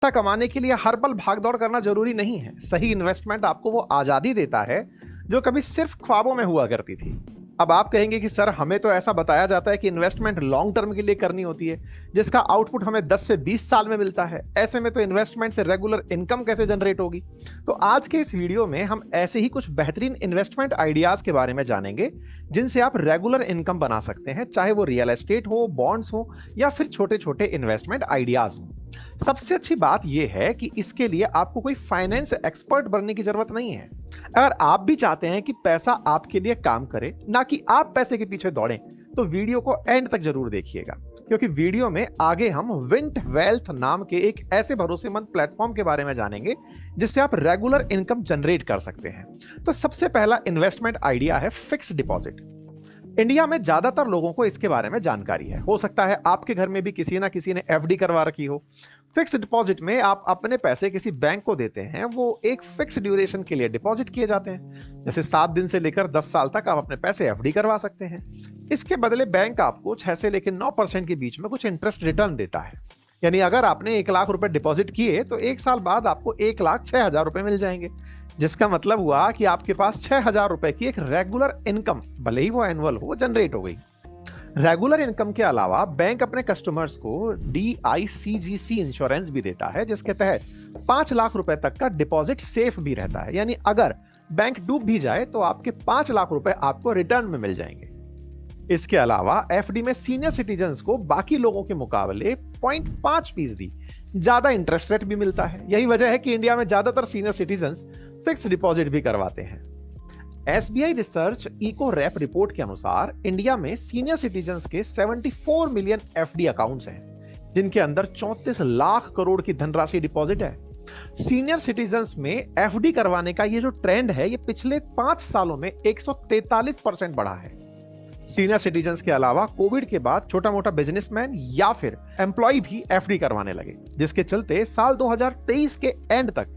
पैसा कमाने के लिए हर पल भाग-दौड़ करना ज़रूरी नहीं है। सही इन्वेस्टमेंट आपको वो आज़ादी देता है, जो कभी सिर्फ़ ख्वाबों में हुआ करती थी। अब आप कहेंगे कि सर हमें तो ऐसा बताया जाता है कि इन्वेस्टमेंट लॉन्ग टर्म के लिए करनी होती है, जिसका आउटपुट हमें 10 से 20 साल में मिलता है। ऐसे में तो इन्वेस्टमेंट से रेगुलर इनकम कैसे जनरेट होगी? तो आज के इस वीडियो में हम ऐसे ही कुछ बेहतरीन इन्वेस्टमेंट आइडियाज़ के बारे में जानेंगे, जिनसे आप रेगुलर इनकम बना सकते हैं, चाहे वो रियल एस्टेट हो, बॉन्ड्स हो या फिर छोटे-छोटे इन्वेस्टमेंट आइडियाज़ हों। सबसे अच्छी बात यह है कि इसके लिए आपको कोई फाइनेंस एक्सपर्ट बनने की जरूरत नहीं है। अगर आप भी चाहते हैं कि पैसा आपके लिए काम करे, ना कि आप पैसे के पीछे दौड़ें, तो वीडियो को एंड तक जरूर देखिएगा, क्योंकि वीडियो में आगे हम विंट वेल्थ नाम के एक ऐसे भरोसेमंद प्लेटफॉर्म के बारे में जानेंगे जिससे आप रेगुलर इनकम जनरेट कर सकते हैं। तो सबसे पहला इन्वेस्टमेंट आइडिया है फिक्स्ड डिपॉजिट। इंडिया में ज्यादातर लोगों को इसके बारे में जानकारी है। हो सकता है आपके घर में भी किसी ना किसी ने एफडी करवा रखी हो। फिक्स डिपॉजिट में आप अपने पैसे किसी बैंक को देते हैं, वो एक फिक्स ड्यूरेशन के लिए डिपॉजिट किए जाते हैं। जैसे 7 दिन से लेकर 10 साल तक आप अपने पैसे एफडी करवा सकते हैं। इसके बदले बैंक आपको 6 से लेकर 9% के बीच में कुछ इंटरेस्ट रिटर्न देता है। यानी अगर आपने 1 लाख रुपए डिपॉजिट किए तो 1 साल बाद आपको 1,06,000 रुपए मिल जाएंगे, जिसका मतलब हुआ कि आपके पास 6,000 रुपए की एक रेगुलर इनकम, भले ही वो एनुअल हो, जनरेट हो गई। रेगुलर इनकम के अलावा बैंक अपने कस्टमर्स को DICGC इंश्योरेंस भी देता है, जिसके तहत 5 लाख रुपए तक का डिपॉजिट सेफ भी रहता है। यानी अगर बैंक डूब भी जाए तो आपके 5 लाख रुपए आपको रिटर्न में मिल जाएंगे। इसके अलावा एफडी में सीनियर सिटीजन्स को बाकी लोगों के मुकाबले 0.5% ज्यादा इंटरेस्ट रेट भी मिलता है। यही वजह है कि इंडिया में ज्यादातर सीनियर सिटीजन्स फिक्स डिपॉजिट भी करवाते हैं। SBI research eco wrap report के अनुसार इंडिया में सीनियर सिटीजन्स के 74 मिलियन एफडी अकाउंट्स हैं, जिनके अंदर 34 लाख करोड़ की धनराशि डिपॉजिट है। सीनियर सिटीजन्स में एफडी करवाने का ये जो ट्रेंड है, ये पिछले 5 सालों में 143% बढ़ा है। सीनियर सिटीजन्स के अलावा कोविड के बाद छोटा मोटा बिजनेसमैन या फिर एम्प्लॉय भी एफडी करवाने लगे, जिसके चलते साल 2023 के एंड तक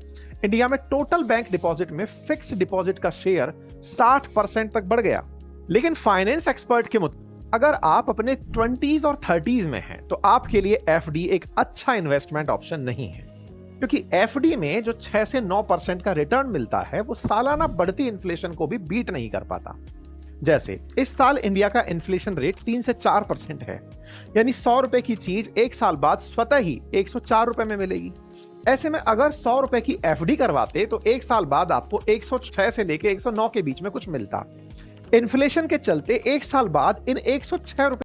इंडिया में टोटल बैंक डिपॉजिट में फिक्स्ड डिपॉजिट का शेयर 60% तक बढ़ गया। लेकिन फाइनेंस एक्सपर्ट के मुताबिक अगर आप अपने 20s और 30s में हैं, तो आपके लिए एफडी एक अच्छा इन्वेस्टमेंट ऑप्शन नहीं है, क्योंकि एफडी में जो 6 से 9% का रिटर्न मिलता है, वो सालाना बढ़ती इन्फ्लेशन को भी बीट नहीं कर पाता। जैसे इस साल इंडिया का इन्फ्लेशन रेट 3 से 4% है, यानी 100 रुपए की चीज 1 साल बाद स्वतः ही 104 रुपए में मिलेगी। ऐसे में अगर 100 रुपए की एफडी करवाते तो 1 साल बाद आपको 106 से लेके 109 के बीच में कुछ मिलता। इन्फ्लेशन के चलते 1 साल बाद इन 106 रुपए